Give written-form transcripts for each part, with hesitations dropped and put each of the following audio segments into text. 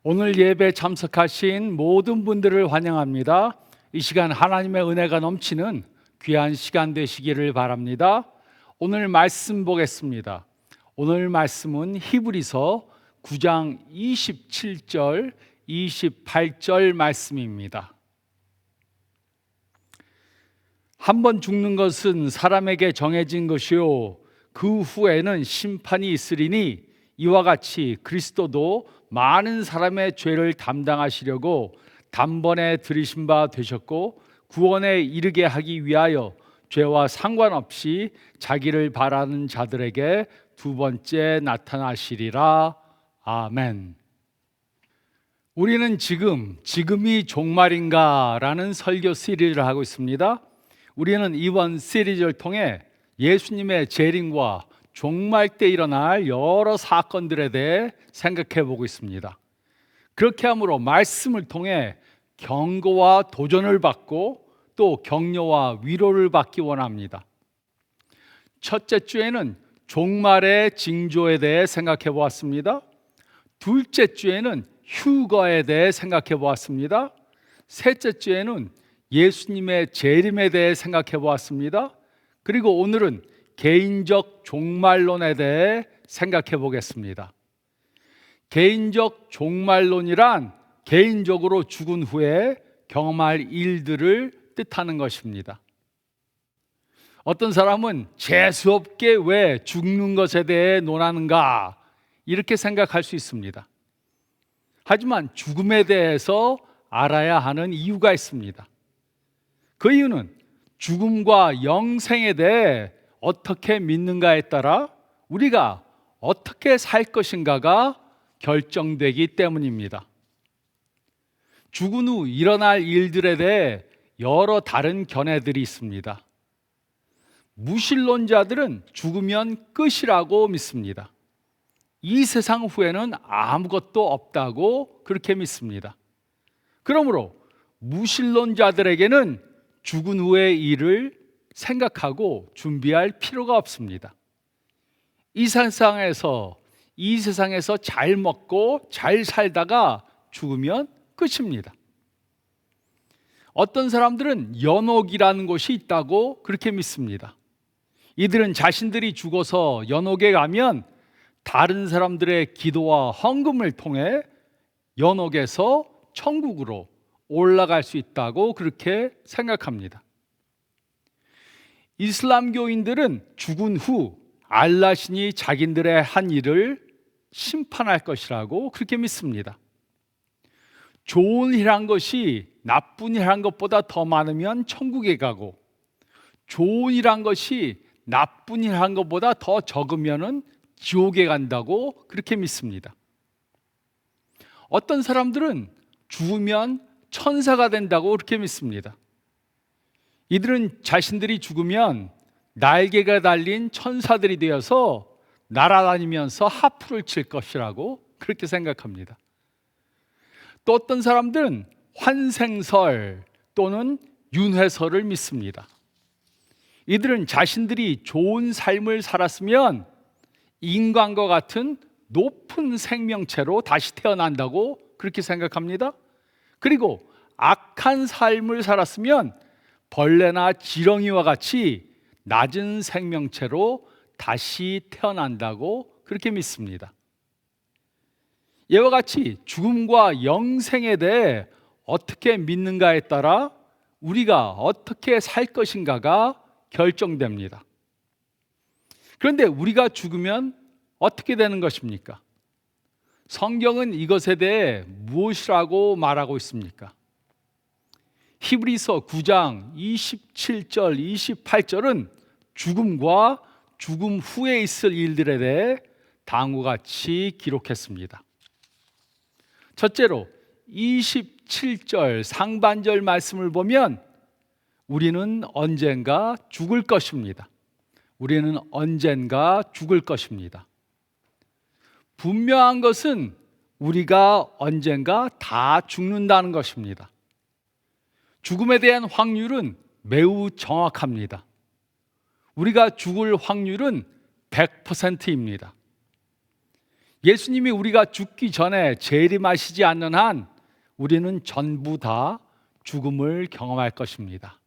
오늘 예배 참석하신 모든 분들을 환영합니다. 이 시간 하나님의 은혜가 넘치는 귀한 시간 되시기를 바랍니다. 오늘 말씀 보겠습니다. 오늘 말씀은 히브리서 9장 27절, 28절 말씀입니다. 한 번 죽는 것은 사람에게 정해진 것이요 그 후에는 심판이 있으리니 이와 같이 그리스도도 많은 사람의 죄를 담당하시려고 단번에 들이신 바 되셨고 구원에 이르게 하기 위하여 죄와 상관없이 자기를 바라는 자들에게 두 번째 나타나시리라. 아멘. 우리는 지금이 종말인가? 라는 설교 시리즈를 하고 있습니다. 우리는 이번 시리즈를 통해 예수님의 재림과 종말 때 일어날 여러 사건들에 대해 생각해 보고 있습니다. 그렇게 함으로 말씀을 통해 경고와 도전을 받고 또 격려와 위로를 받기 원합니다. 첫째 주에는 종말의 징조에 대해 생각해 보았습니다. 둘째 주에는 휴거에 대해 생각해 보았습니다. 셋째 주에는 예수님의 재림에 대해 생각해 보았습니다. 그리고 오늘은 개인적 종말론에 대해 생각해 보겠습니다. 개인적 종말론이란 개인적으로 죽은 후에 경험할 일들을 뜻하는 것입니다. 어떤 사람은 재수없게 왜 죽는 것에 대해 논하는가 이렇게 생각할 수 있습니다. 하지만 죽음에 대해서 알아야 하는 이유가 있습니다. 그 이유는 죽음과 영생에 대해 어떻게 믿는가에 따라 우리가 어떻게 살 것인가가 결정되기 때문입니다. 죽은 후 일어날 일들에 대해 여러 다른 견해들이 있습니다. 무신론자들은 죽으면 끝이라고 믿습니다. 이 세상 후에는 아무것도 없다고 그렇게 믿습니다. 그러므로 무신론자들에게는 죽은 후의 일을 생각하고 준비할 필요가 없습니다. 이 세상에서 잘 먹고 잘 살다가 죽으면 끝입니다. 어떤 사람들은 연옥이라는 곳이 있다고 그렇게 믿습니다. 이들은 자신들이 죽어서 연옥에 가면 다른 사람들의 기도와 헌금을 통해 연옥에서 천국으로 올라갈 수 있다고 그렇게 생각합니다. 이슬람교인들은 죽은 후 알라신이 자기들의 한 일을 심판할 것이라고 그렇게 믿습니다. 좋은 일한 것이 나쁜 일한 것보다 더 많으면 천국에 가고 좋은 일한 것이 나쁜 일한 것보다 더 적으면 지옥에 간다고 그렇게 믿습니다. 어떤 사람들은 죽으면 천사가 된다고 그렇게 믿습니다. 이들은 자신들이 죽으면 날개가 달린 천사들이 되어서 날아다니면서 하프를 칠 것이라고 그렇게 생각합니다. 또 어떤 사람들은 환생설 또는 윤회설을 믿습니다. 이들은 자신들이 좋은 삶을 살았으면 인간과 같은 높은 생명체로 다시 태어난다고 그렇게 생각합니다. 그리고 악한 삶을 살았으면 벌레나 지렁이와 같이 낮은 생명체로 다시 태어난다고 그렇게 믿습니다. 이와 같이 죽음과 영생에 대해 어떻게 믿는가에 따라 우리가 어떻게 살 것인가가 결정됩니다. 그런데 우리가 죽으면 어떻게 되는 것입니까? 성경은 이것에 대해 무엇이라고 말하고 있습니까? 히브리서 9장 27절, 28절은 죽음과 죽음 후에 있을 일들에 대해 다음과 같이 기록했습니다. 첫째로 27절 상반절 말씀을 보면 우리는 언젠가 죽을 것입니다. 우리는 언젠가 죽을 것입니다. 분명한 것은 우리가 언젠가 다 죽는다는 것입니다. 죽음에 대한 확률은 매우 정확합니다. 우리가 죽을 확률은 100%입니다. 예수님이 우리가 죽기 전에 재림하시지 않는 한 우리는 전부 다 죽음을 경험할 것입니다.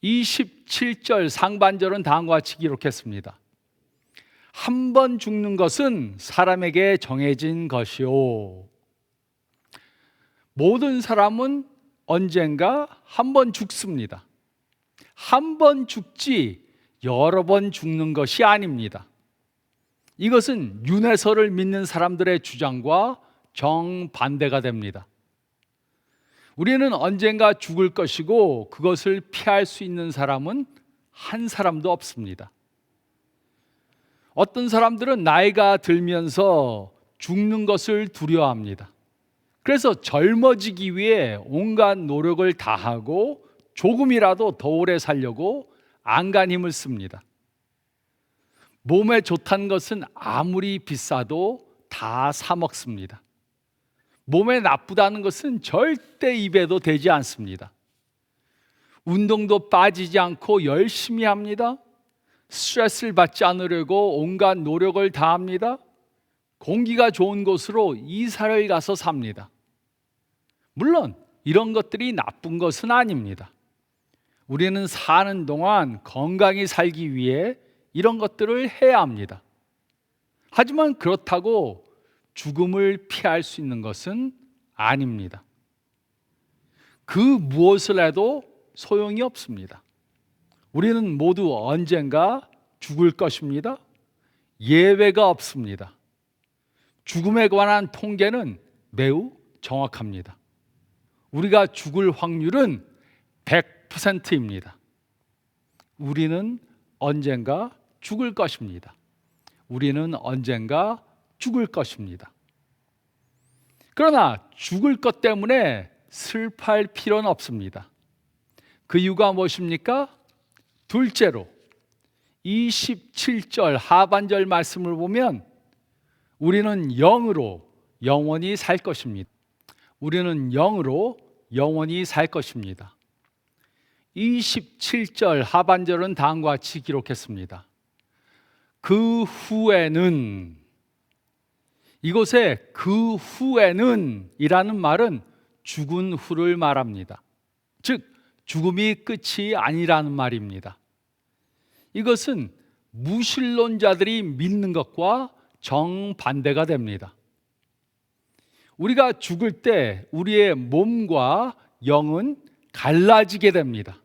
27절 상반절은 다음과 같이 기록했습니다. 한 번 죽는 것은 사람에게 정해진 것이요. 모든 사람은 언젠가 한 번 죽습니다. 한 번 죽지 여러 번 죽는 것이 아닙니다. 이것은 윤회설을 믿는 사람들의 주장과 정반대가 됩니다. 우리는 언젠가 죽을 것이고 그것을 피할 수 있는 사람은 한 사람도 없습니다. 어떤 사람들은 나이가 들면서 죽는 것을 두려워합니다. 그래서 젊어지기 위해 온갖 노력을 다하고 조금이라도 더 오래 살려고 안간 힘을 씁니다. 몸에 좋다는 것은 아무리 비싸도 다 사 먹습니다. 몸에 나쁘다는 것은 절대 입에도 대지 않습니다. 운동도 빠지지 않고 열심히 합니다. 스트레스를 받지 않으려고 온갖 노력을 다합니다. 공기가 좋은 곳으로 이사를 가서 삽니다. 물론 이런 것들이 나쁜 것은 아닙니다. 우리는 사는 동안 건강히 살기 위해 이런 것들을 해야 합니다. 하지만 그렇다고 죽음을 피할 수 있는 것은 아닙니다. 그 무엇을 해도 소용이 없습니다. 우리는 모두 언젠가 죽을 것입니다. 예외가 없습니다. 죽음에 관한 통계는 매우 정확합니다. 우리가 죽을 확률은 100%입니다. 우리는 언젠가 죽을 것입니다. 우리는 언젠가 죽을 것입니다. 그러나 죽을 것 때문에 슬퍼할 필요는 없습니다. 그 이유가 무엇입니까? 둘째로 27절 하반절 말씀을 보면 우리는 영으로 영원히 살 것입니다. 우리는 영으로 영원히 살 것입니다. 27절 하반절은 다음과 같이 기록했습니다. 그 후에는, 이곳에 그 후에는 이라는 말은 죽은 후를 말합니다. 즉 죽음이 끝이 아니라는 말입니다. 이것은 무신론자들이 믿는 것과 정반대가 됩니다. 우리가 죽을 때 우리의 몸과 영은 갈라지게 됩니다.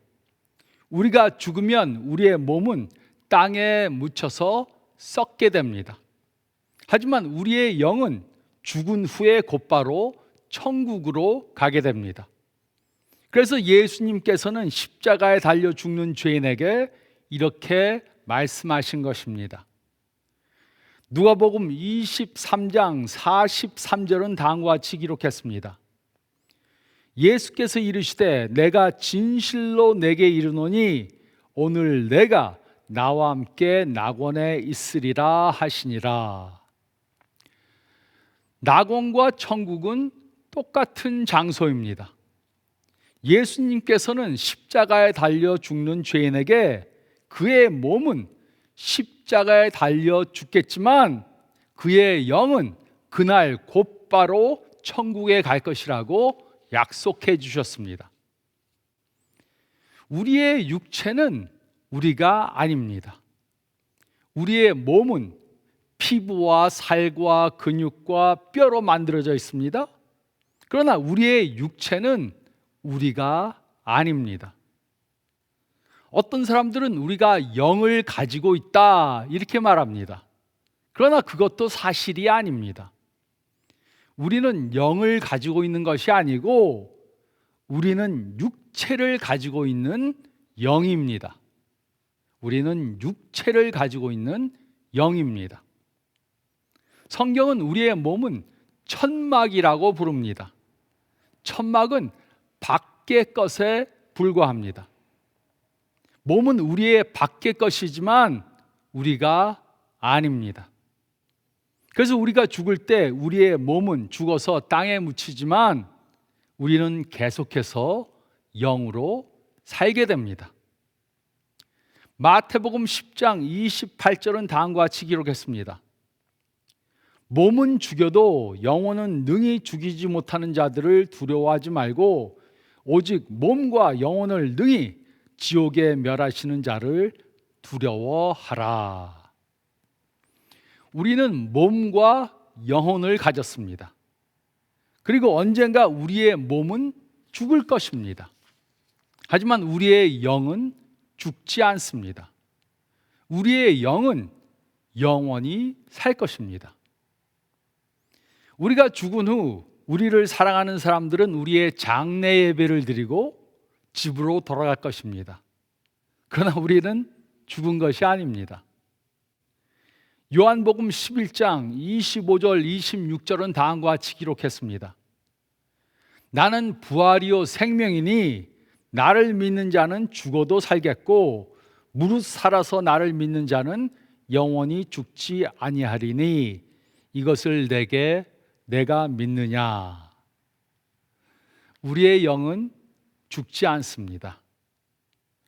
우리가 죽으면 우리의 몸은 땅에 묻혀서 썩게 됩니다. 하지만 우리의 영은 죽은 후에 곧바로 천국으로 가게 됩니다. 그래서 예수님께서는 십자가에 달려 죽는 죄인에게 이렇게 말씀하신 것입니다. 누가복음 23장 43절은 다음과 같이 기록했습니다. 예수께서 이르시되 내가 진실로 내게 이르노니 오늘 내가 나와 함께 낙원에 있으리라 하시니라. 낙원과 천국은 똑같은 장소입니다. 예수님께서는 십자가에 달려 죽는 죄인에게 그의 몸은 십자가에 달려 죽겠지만 그의 영은 그날 곧바로 천국에 갈 것이라고 약속해 주셨습니다. 우리의 육체는 우리가 아닙니다. 우리의 몸은 피부와 살과 근육과 뼈로 만들어져 있습니다. 그러나 우리의 육체는 우리가 아닙니다. 어떤 사람들은 우리가 영을 가지고 있다 이렇게 말합니다. 그러나 그것도 사실이 아닙니다. 우리는 영을 가지고 있는 것이 아니고 우리는 육체를 가지고 있는 영입니다. 우리는 육체를 가지고 있는 영입니다. 성경은 우리의 몸은 천막이라고 부릅니다. 천막은 밖의 것에 불과합니다. 몸은 우리의 밖의 것이지만 우리가 아닙니다. 그래서 우리가 죽을 때 우리의 몸은 죽어서 땅에 묻히지만 우리는 계속해서 영으로 살게 됩니다. 마태복음 10장 28절은 다음과 같이 기록했습니다. 몸은 죽여도 영혼은 능히 죽이지 못하는 자들을 두려워하지 말고 오직 몸과 영혼을 능히 지옥에 멸하시는 자를 두려워하라. 우리는 몸과 영혼을 가졌습니다. 그리고 언젠가 우리의 몸은 죽을 것입니다. 하지만 우리의 영은 죽지 않습니다. 우리의 영은 영원히 살 것입니다. 우리가 죽은 후 우리를 사랑하는 사람들은 우리의 장례 예배를 드리고 집으로 돌아갈 것입니다. 그러나 우리는 죽은 것이 아닙니다. 요한복음 11장 25절 26절은 다음과 같이 기록했습니다. 나는 부활이요 생명이니 나를 믿는 자는 죽어도 살겠고 무릇 살아서 나를 믿는 자는 영원히 죽지 아니하리니 이것을 내가 믿느냐. 우리의 영은 죽지 않습니다.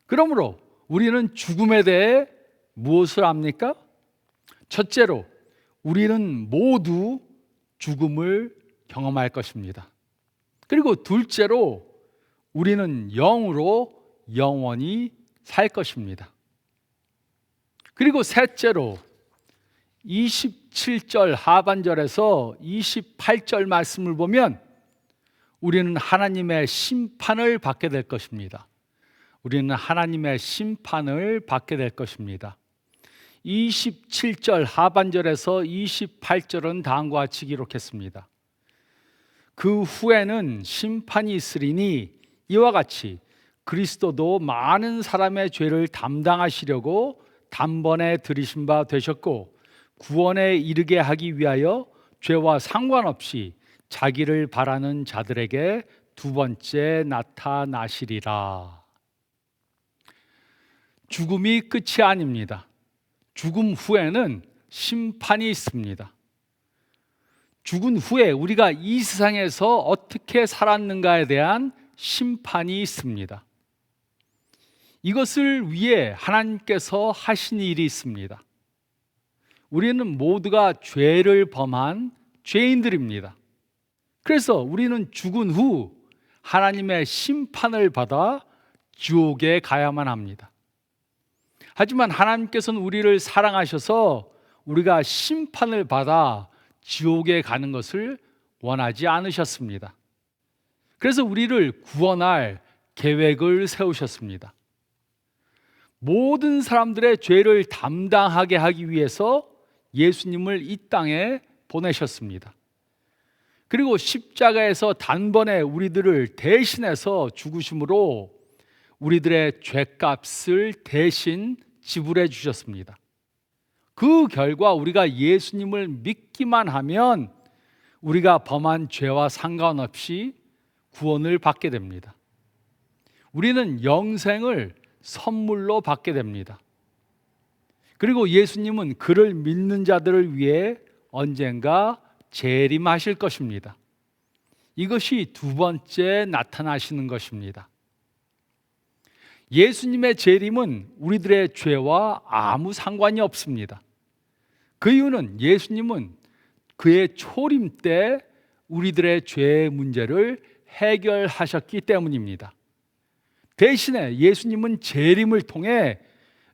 그러므로 우리는 죽음에 대해 무엇을 압니까? 첫째로 우리는 모두 죽음을 경험할 것입니다. 그리고 둘째로 우리는 영으로 영원히 살 것입니다. 그리고 셋째로 27절 하반절에서 28절 말씀을 보면 우리는 하나님의 심판을 받게 될 것입니다. 우리는 하나님의 심판을 받게 될 것입니다. 27절 하반절에서 28절은 다음과 같이 기록했습니다. 그 후에는 심판이 있으리니 이와 같이 그리스도도 많은 사람의 죄를 담당하시려고 단번에 들이신 바 되셨고 구원에 이르게 하기 위하여 죄와 상관없이 자기를 바라는 자들에게 두 번째 나타나시리라. 죽음이 끝이 아닙니다. 죽음 후에는 심판이 있습니다. 죽은 후에 우리가 이 세상에서 어떻게 살았는가에 대한 심판이 있습니다. 이것을 위해 하나님께서 하신 일이 있습니다. 우리는 모두가 죄를 범한 죄인들입니다. 그래서 우리는 죽은 후 하나님의 심판을 받아 지옥에 가야만 합니다. 하지만 하나님께서는 우리를 사랑하셔서 우리가 심판을 받아 지옥에 가는 것을 원하지 않으셨습니다. 그래서 우리를 구원할 계획을 세우셨습니다. 모든 사람들의 죄를 담당하게 하기 위해서 예수님을 이 땅에 보내셨습니다. 그리고 십자가에서 단번에 우리들을 대신해서 죽으심으로 우리들의 죄값을 대신 지불해 주셨습니다. 그 결과 우리가 예수님을 믿기만 하면 우리가 범한 죄와 상관없이 구원을 받게 됩니다. 우리는 영생을 선물로 받게 됩니다. 그리고 예수님은 그를 믿는 자들을 위해 언젠가 재림하실 것입니다. 이것이 두 번째 나타나시는 것입니다. 예수님의 재림은 우리들의 죄와 아무 상관이 없습니다. 그 이유는 예수님은 그의 초림 때 우리들의 죄의 문제를 해결하셨기 때문입니다. 대신에 예수님은 재림을 통해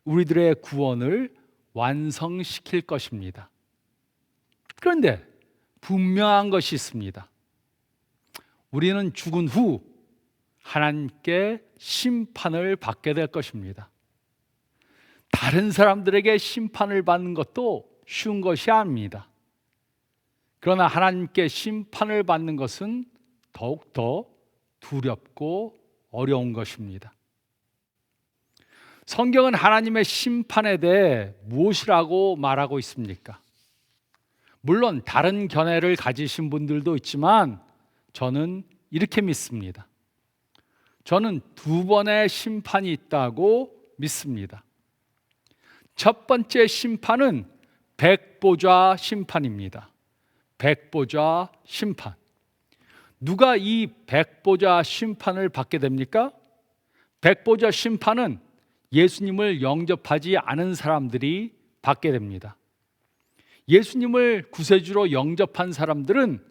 우리들의 구원을 완성시킬 것입니다. 그런데 분명한 것이 있습니다. 우리는 죽은 후 하나님께 심판을 받게 될 것입니다. 다른 사람들에게 심판을 받는 것도 쉬운 것이 아닙니다. 그러나 하나님께 심판을 받는 것은 더욱더 두렵고 어려운 것입니다. 성경은 하나님의 심판에 대해 무엇이라고 말하고 있습니까? 물론 다른 견해를 가지신 분들도 있지만 저는 이렇게 믿습니다. 저는 두 번의 심판이 있다고 믿습니다. 첫 번째 심판은 백보좌 심판입니다. 백보좌 심판. 누가 이 백보좌 심판을 받게 됩니까? 백보좌 심판은 예수님을 영접하지 않은 사람들이 받게 됩니다. 예수님을 구세주로 영접한 사람들은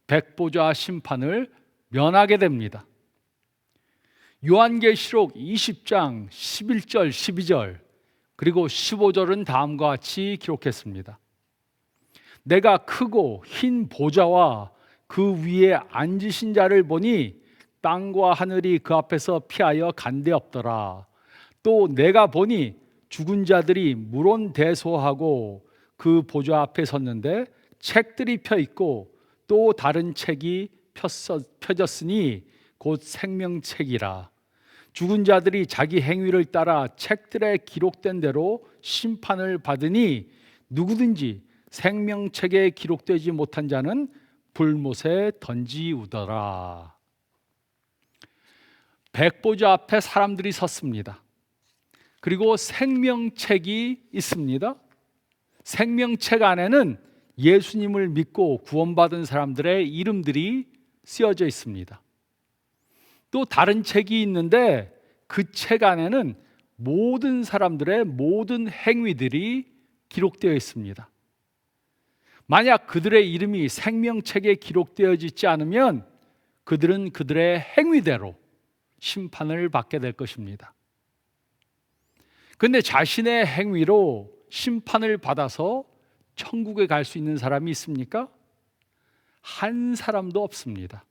백보좌 심판을 면하게 됩니다. 요한계시록 20장 11절 12절 그리고 15절은 다음과 같이 기록했습니다. 내가 크고 흰 보좌와 그 위에 앉으신 자를 보니 땅과 하늘이 그 앞에서 피하여 간데 없더라. 또 내가 보니 죽은 자들이 물론대소하고 그 보좌 앞에 섰는데 책들이 펴 있고 또 다른 책이 펴졌으니 곧 생명책이라. 죽은 자들이 자기 행위를 따라 책들에 기록된 대로 심판을 받으니 누구든지 생명책에 기록되지 못한 자는 불못에 던지우더라. 백보좌 앞에 사람들이 섰습니다. 그리고 생명책이 있습니다. 생명책 안에는 예수님을 믿고 구원받은 사람들의 이름들이 쓰여져 있습니다. 또 다른 책이 있는데 그 책 안에는 모든 사람들의 모든 행위들이 기록되어 있습니다. 만약 그들의 이름이 생명책에 기록되어지지 않으면 그들은 그들의 행위대로 심판을 받게 될 것입니다. 그런데 자신의 행위로 심판을 받아서 천국에 갈 수 있는 사람이 있습니까? 한 사람도 없습니다.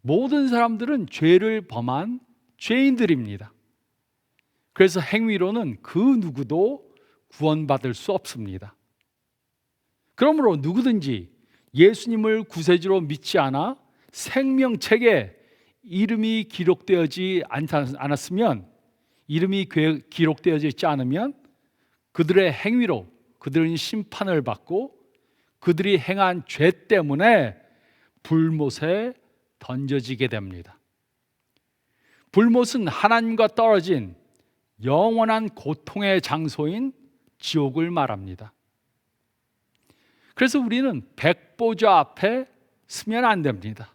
모든 사람들은 죄를 범한 죄인들입니다. 그래서 행위로는 그 누구도 구원받을 수 없습니다. 그러므로 누구든지 예수님을 구세주로 믿지 않아 생명책에 이름이 기록되어지 않았으면, 이름이 기록되어져 있지 않으면 그들의 행위로 그들은 심판을 받고 그들이 행한 죄 때문에 불못에 던져지게 됩니다. 불못은 하나님과 떨어진 영원한 고통의 장소인 지옥을 말합니다. 그래서 우리는 백보좌 앞에 서면 안 됩니다.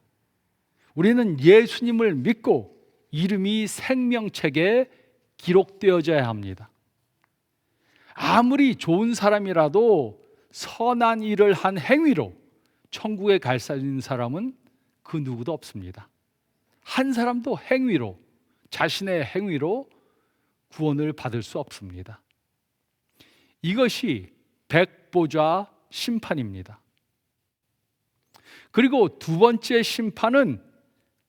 우리는 예수님을 믿고 이름이 생명책에 기록되어져야 합니다. 아무리 좋은 사람이라도 선한 일을 한 행위로 천국에 갈 수 있는 사람은 그 누구도 없습니다. 한 사람도 행위로, 자신의 행위로 구원을 받을 수 없습니다. 이것이 백보좌 심판입니다. 그리고 두 번째 심판은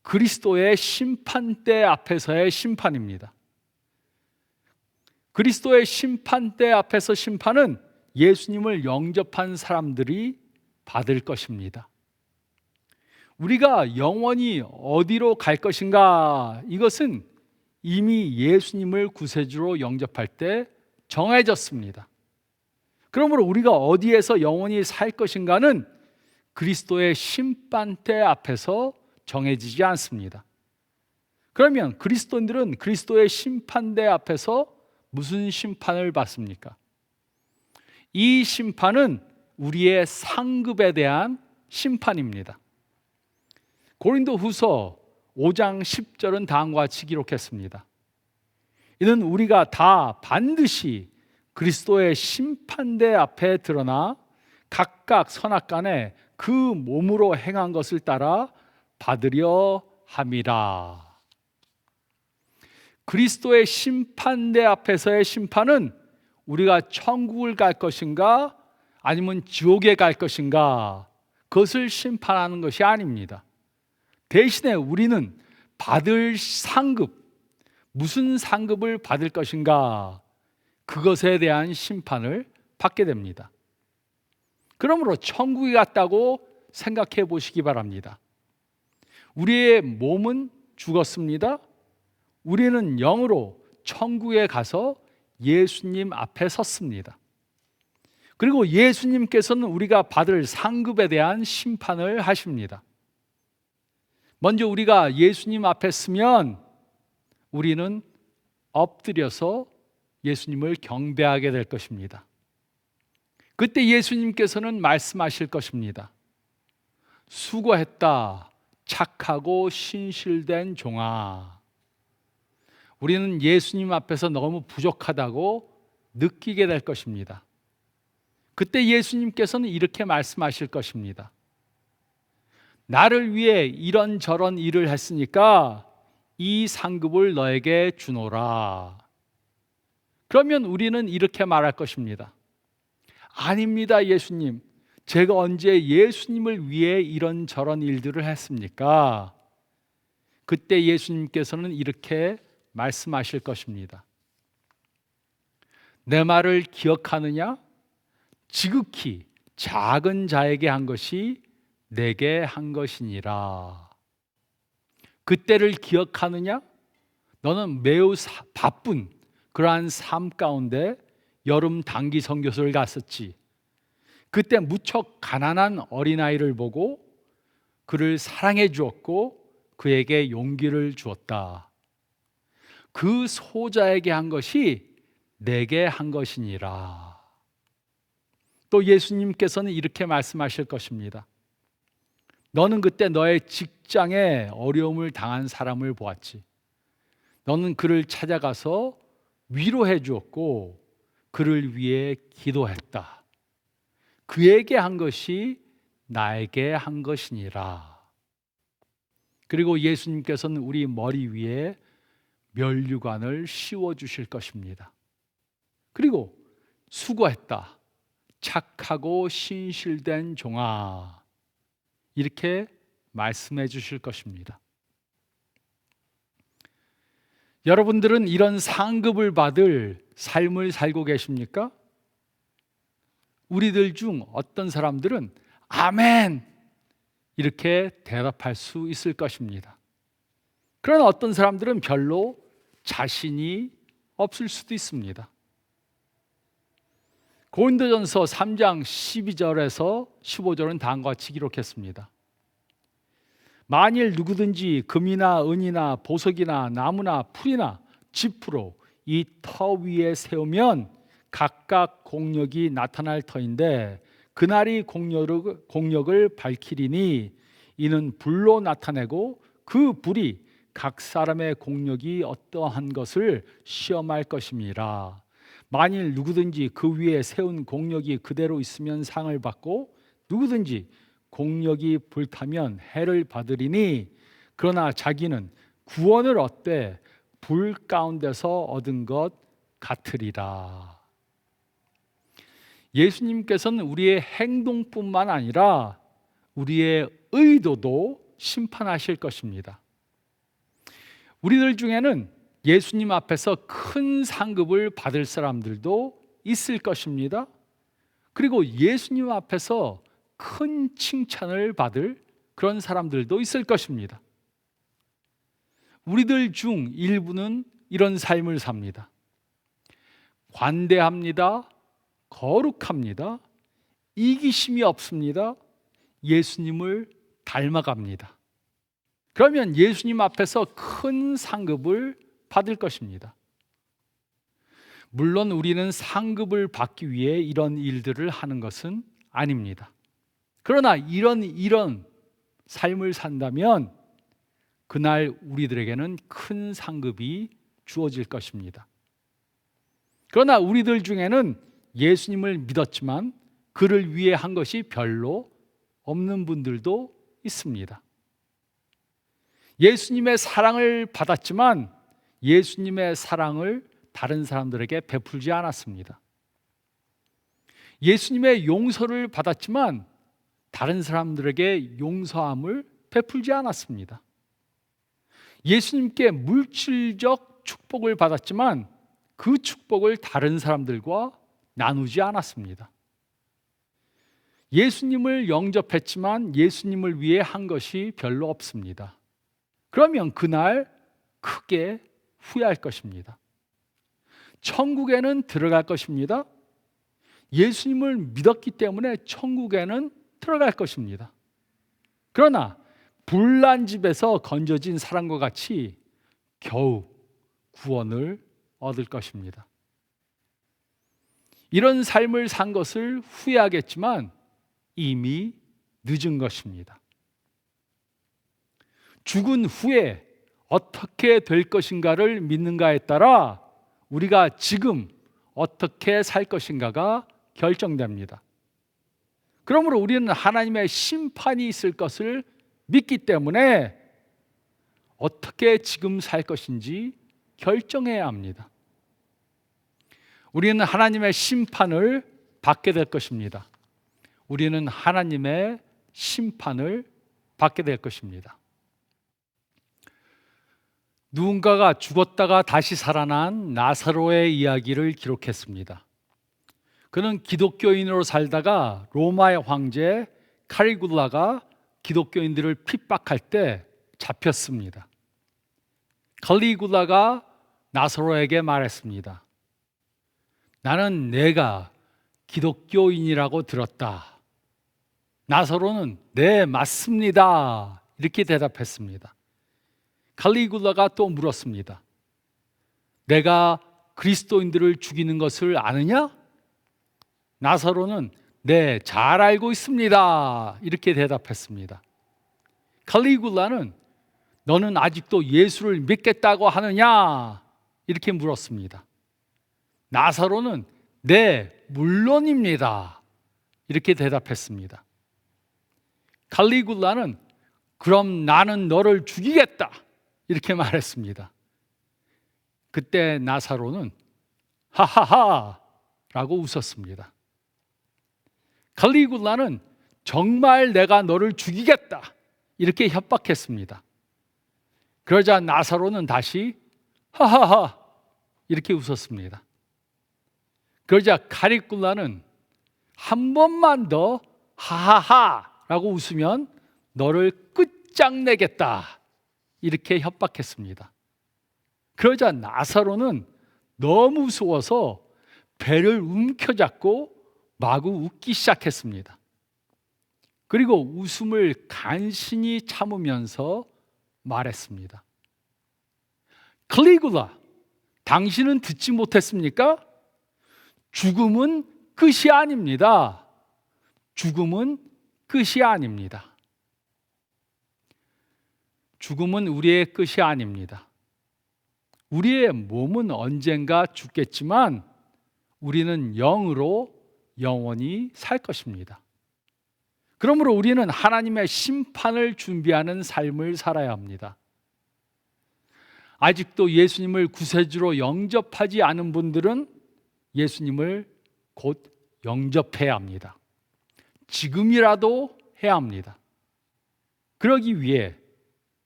그리스도의 심판대 앞에서의 심판입니다. 그리스도의 심판대 앞에서 심판은 예수님을 영접한 사람들이 받을 것입니다. 우리가 영원히 어디로 갈 것인가? 이것은 이미 예수님을 구세주로 영접할 때 정해졌습니다. 그러므로 우리가 어디에서 영원히 살 것인가는 그리스도의 심판대 앞에서 정해지지 않습니다. 그러면 그리스도인들은 그리스도의 심판대 앞에서 무슨 심판을 받습니까? 이 심판은 우리의 상급에 대한 심판입니다. 고린도후서 5장 10절은 다음과 같이 기록했습니다. 이는 우리가 다 반드시 그리스도의 심판대 앞에 드러나 각각 선악간에 그 몸으로 행한 것을 따라 받으려 함이라. 그리스도의 심판대 앞에서의 심판은 우리가 천국을 갈 것인가 아니면 지옥에 갈 것인가, 그것을 심판하는 것이 아닙니다. 대신에 우리는 받을 상급, 무슨 상급을 받을 것인가, 그것에 대한 심판을 받게 됩니다. 그러므로 천국에 갔다고 생각해 보시기 바랍니다. 우리의 몸은 죽었습니다. 우리는 영으로 천국에 가서 예수님 앞에 섰습니다. 그리고 예수님께서는 우리가 받을 상급에 대한 심판을 하십니다. 먼저 우리가 예수님 앞에 서면 우리는 엎드려서 예수님을 경배하게 될 것입니다. 그때 예수님께서는 말씀하실 것입니다. 수고했다, 착하고 신실된 종아. 우리는 예수님 앞에서 너무 부족하다고 느끼게 될 것입니다. 그때 예수님께서는 이렇게 말씀하실 것입니다. 나를 위해 이런저런 일을 했으니까 이 상급을 너에게 주노라. 그러면 우리는 이렇게 말할 것입니다. 아닙니다, 예수님. 제가 언제 예수님을 위해 이런저런 일들을 했습니까? 그때 예수님께서는 이렇게 말씀하실 것입니다. 내 말을 기억하느냐? 지극히 작은 자에게 한 것이 내게 한 것이니라. 그때를 기억하느냐? 너는 매우 바쁜 그러한 삶 가운데 여름 단기 선교소를 갔었지. 그때 무척 가난한 어린아이를 보고 그를 사랑해 주었고 그에게 용기를 주었다. 그 소자에게 한 것이 내게 한 것이니라. 또 예수님께서는 이렇게 말씀하실 것입니다. 너는 그때 너의 직장에 어려움을 당한 사람을 보았지. 너는 그를 찾아가서 위로해 주었고 그를 위해 기도했다. 그에게 한 것이 나에게 한 것이니라. 그리고 예수님께서는 우리 머리 위에 면류관을 씌워 주실 것입니다. 그리고 수고했다. 착하고 신실된 종아. 이렇게 말씀해 주실 것입니다. 여러분들은 이런 상급을 받을 삶을 살고 계십니까? 우리들 중 어떤 사람들은 아멘! 이렇게 대답할 수 있을 것입니다. 그러나 어떤 사람들은 별로 자신이 없을 수도 있습니다. 고린도전서 3장 12절에서 15절은 다음과 같이 기록했습니다. 만일 누구든지 금이나 은이나 보석이나 나무나 풀이나 지푸로 이 터 위에 세우면 각각 공력이 나타날 터인데 그날이 공력을 밝히리니 이는 불로 나타내고 그 불이 각 사람의 공력이 어떠한 것을 시험할 것임이라. 만일 누구든지 그 위에 세운 공력이 그대로 있으면 상을 받고 누구든지 공력이 불타면 해를 받으리니 그러나 자기는 구원을 얻되 불 가운데서 얻은 것 같으리라. 예수님께서는 우리의 행동뿐만 아니라 우리의 의도도 심판하실 것입니다. 우리들 중에는 예수님 앞에서 큰 상급을 받을 사람들도 있을 것입니다. 그리고 예수님 앞에서 큰 칭찬을 받을 그런 사람들도 있을 것입니다. 우리들 중 일부는 이런 삶을 삽니다. 관대합니다. 거룩합니다. 이기심이 없습니다. 예수님을 닮아갑니다. 그러면 예수님 앞에서 큰 상급을 받을 것입니다. 물론 우리는 상급을 받기 위해 이런 일들을 하는 것은 아닙니다. 그러나 이런 삶을 산다면 그날 우리들에게는 큰 상급이 주어질 것입니다. 그러나 우리들 중에는 예수님을 믿었지만 그를 위해 한 것이 별로 없는 분들도 있습니다. 예수님의 사랑을 받았지만 예수님의 사랑을 다른 사람들에게 베풀지 않았습니다. 예수님의 용서를 받았지만 다른 사람들에게 용서함을 베풀지 않았습니다. 예수님께 물질적 축복을 받았지만 그 축복을 다른 사람들과 나누지 않았습니다. 예수님을 영접했지만 예수님을 위해 한 것이 별로 없습니다. 그러면 그날 크게 후회할 것입니다. 천국에는 들어갈 것입니다. 예수님을 믿었기 때문에 천국에는 들어갈 것입니다. 그러나 불난 집에서 건져진 사람과 같이 겨우 구원을 얻을 것입니다. 이런 삶을 산 것을 후회하겠지만 이미 늦은 것입니다. 죽은 후에 어떻게 될 것인가를 믿는가에 따라 우리가 지금 어떻게 살 것인가가 결정됩니다. 그러므로 우리는 하나님의 심판이 있을 것을 믿기 때문에 어떻게 지금 살 것인지 결정해야 합니다. 우리는 하나님의 심판을 받게 될 것입니다. 우리는 하나님의 심판을 받게 될 것입니다. 누군가가 죽었다가 다시 살아난 나사로의 이야기를 기록했습니다. 그는 기독교인으로 살다가 로마의 황제 칼리굴라가 기독교인들을 핍박할 때 잡혔습니다. 칼리굴라가 나사로에게 말했습니다. 나는 내가 기독교인이라고 들었다. 나사로는 네, 맞습니다. 이렇게 대답했습니다. 칼리굴라가 또 물었습니다. 내가 그리스도인들을 죽이는 것을 아느냐? 나사로는 네, 잘 알고 있습니다. 이렇게 대답했습니다. 칼리굴라는 너는 아직도 예수를 믿겠다고 하느냐? 이렇게 물었습니다. 나사로는 네, 물론입니다. 이렇게 대답했습니다. 칼리굴라는 그럼 나는 너를 죽이겠다. 이렇게 말했습니다. 그때 나사로는 하하하 라고 웃었습니다. 칼리굴라는 정말 내가 너를 죽이겠다. 이렇게 협박했습니다. 그러자 나사로는 다시 하하하 이렇게 웃었습니다. 그러자 칼리굴라는 한 번만 더 하하하 라고 웃으면 너를 끝장내겠다 이렇게 협박했습니다. 그러자 나사로는 너무 무서워서 배를 움켜잡고 마구 웃기 시작했습니다. 그리고 웃음을 간신히 참으면서 말했습니다. 칼리굴라, 당신은 듣지 못했습니까? 죽음은 끝이 아닙니다. 죽음은 끝이 아닙니다. 죽음은 우리의 끝이 아닙니다. 우리의 몸은 언젠가 죽겠지만 우리는 영으로 영원히 살 것입니다. 그러므로 우리는 하나님의 심판을 준비하는 삶을 살아야 합니다. 아직도 예수님을 구세주로 영접하지 않은 분들은 예수님을 곧 영접해야 합니다. 지금이라도 해야 합니다. 그러기 위해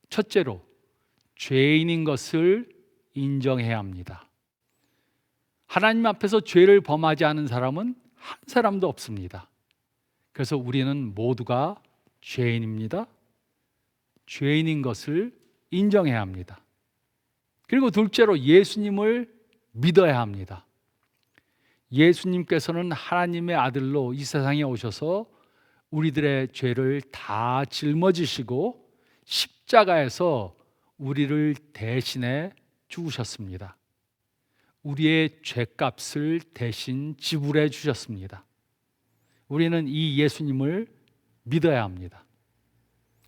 첫째로 죄인인 것을 인정해야 합니다. 하나님 앞에서 죄를 범하지 않은 사람은 한 사람도 없습니다. 그래서 우리는 모두가 죄인입니다. 죄인인 것을 인정해야 합니다. 그리고 둘째로 예수님을 믿어야 합니다. 예수님께서는 하나님의 아들로 이 세상에 오셔서 우리들의 죄를 다 짊어지시고 십자가에서 우리를 대신해 죽으셨습니다. 우리의 죄값을 대신 지불해 주셨습니다. 우리는 이 예수님을 믿어야 합니다.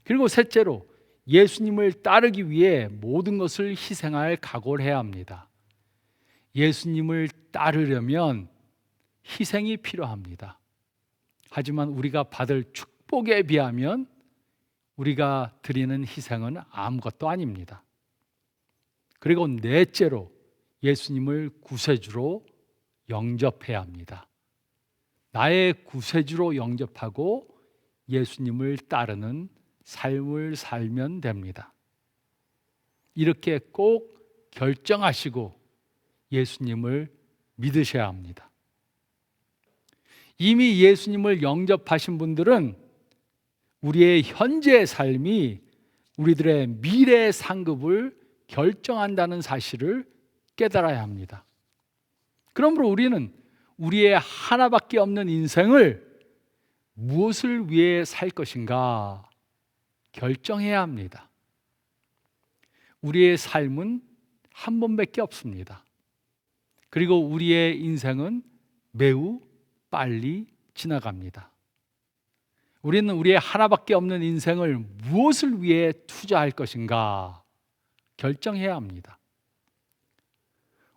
그리고 셋째로 예수님을 따르기 위해 모든 것을 희생할 각오를 해야 합니다. 예수님을 따르려면 희생이 필요합니다. 하지만 우리가 받을 축복에 비하면 우리가 드리는 희생은 아무것도 아닙니다. 그리고 넷째로 예수님을 구세주로 영접해야 합니다. 나의 구세주로 영접하고 예수님을 따르는 삶을 살면 됩니다. 이렇게 꼭 결정하시고 예수님을 믿으셔야 합니다. 이미 예수님을 영접하신 분들은 우리의 현재의 삶이 우리들의 미래의 상급을 결정한다는 사실을 깨달아야 합니다. 그러므로 우리는 우리의 하나밖에 없는 인생을 무엇을 위해 살 것인가 결정해야 합니다. 우리의 삶은 한 번밖에 없습니다. 그리고 우리의 인생은 매우 빨리 지나갑니다. 우리는 우리의 하나밖에 없는 인생을 무엇을 위해 투자할 것인가 결정해야 합니다.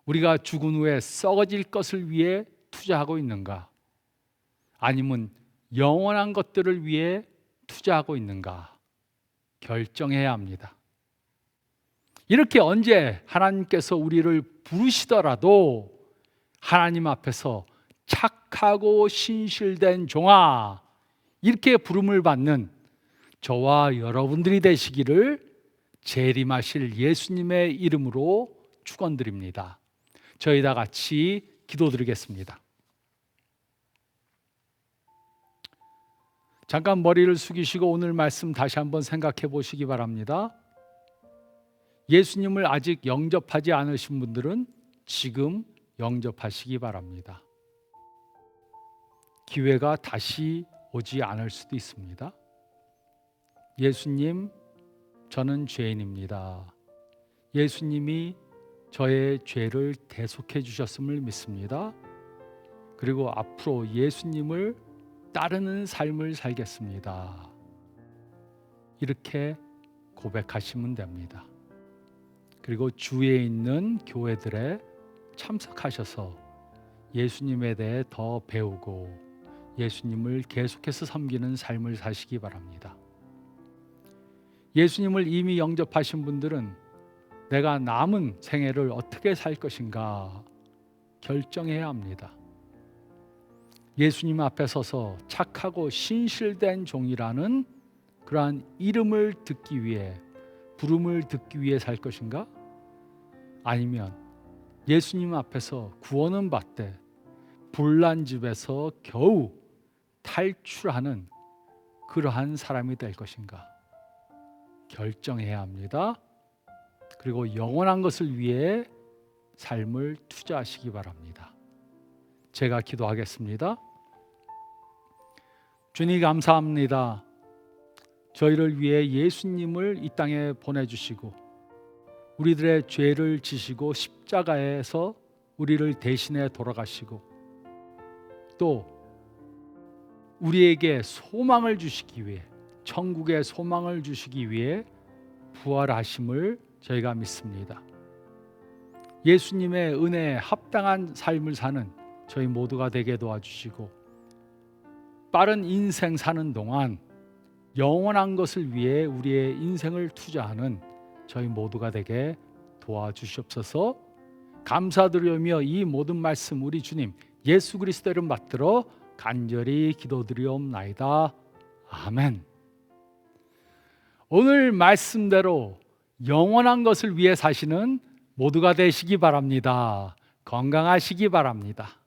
우리가 죽은 후에 썩어질 것을 위해 투자하고 있는가? 아니면 영원한 것들을 위해 투자하고 있는가 결정해야 합니다. 이렇게 언제 하나님께서 우리를 부르시더라도 하나님 앞에서 착하고 신실된 종아, 이렇게 부름을 받는 저와 여러분들이 되시기를 재림하실 예수님의 이름으로 축원드립니다. 저희 다 같이 기도드리겠습니다. 잠깐 머리를 숙이시고 오늘 말씀 다시 한번 생각해 보시기 바랍니다. 예수님을 아직 영접하지 않으신 분들은 지금 영접하시기 바랍니다. 기회가 다시 오지 않을 수도 있습니다. 예수님, 저는 죄인입니다. 예수님이 저의 죄를 대속해 주셨음을 믿습니다. 그리고 앞으로 예수님을 따르는 삶을 살겠습니다. 이렇게 고백하시면 됩니다. 그리고 주위에 있는 교회들에 참석하셔서 예수님에 대해 더 배우고 예수님을 계속해서 섬기는 삶을 사시기 바랍니다. 예수님을 이미 영접하신 분들은 내가 남은 생애를 어떻게 살 것인가 결정해야 합니다. 예수님 앞에 서서 착하고 신실된 종이라는 그러한 이름을 듣기 위해, 부름을 듣기 위해 살 것인가? 아니면 예수님 앞에서 구원은 받되 불난 집에서 겨우 탈출하는 그러한 사람이 될 것인가? 결정해야 합니다. 그리고 영원한 것을 위해 삶을 투자하시기 바랍니다. 제가 기도하겠습니다. 주님 감사합니다. 저희를 위해 예수님을 이 땅에 보내주시고 우리들의 죄를 지시고 십자가에서 우리를 대신해 돌아가시고 또 우리에게 소망을 주시기 위해, 천국의 소망을 주시기 위해 부활하심을 저희가 믿습니다. 예수님의 은혜에 합당한 삶을 사는 저희 모두가 되게 도와주시고 빠른 인생 사는 동안 영원한 것을 위해 우리의 인생을 투자하는 저희 모두가 되게 도와주시옵소서. 감사드리며 이 모든 말씀 우리 주님 예수 그리스도 이름 받들어 간절히 기도드리옵나이다. 아멘. 오늘 말씀대로 영원한 것을 위해 사시는 모두가 되시기 바랍니다. 건강하시기 바랍니다.